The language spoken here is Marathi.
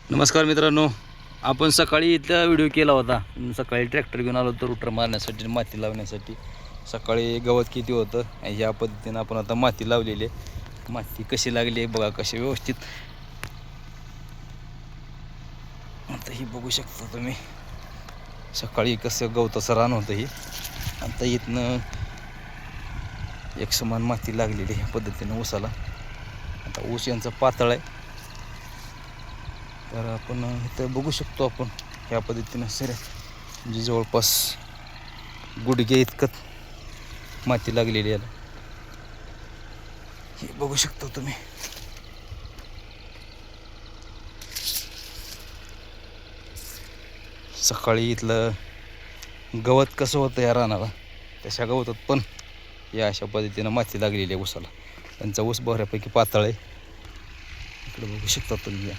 नमस्कार मित्रांनो, आपण सकाळी इथला व्हिडिओ केला होता. सकाळी ट्रॅक्टर घेऊन आलो तर रोटर मारण्यासाठी, माती लावण्यासाठी. सकाळी गवत किती होतं ह्या पद्धतीनं आपण आता माती लावलेली आहे. माती कशी लागली बघा, कशी व्यवस्थित. आता ही बघू शकता तुम्ही, सकाळी कसं गवताचं रान होतं ही. आता इथनं एक समान माती लागलेली ह्या पद्धतीनं ऊसाला. आता ऊस यांचा पातळ आहे, तर आपण इथं बघू शकतो. आपण ह्या पद्धतीनं सर म्हणजे जवळपास गुडघे इतकं माती लागलेली आहे. हे बघू शकतो तुम्ही. सकाळी इथलं गवत कसं होतं या रानाला, तशा गवतात पण या अशा पद्धतीनं माती लागलेली आहे ऊसाला. त्यांचा ऊस बऱ्यापैकी पातळ आहे. इकडे बघू शकता तुम्ही.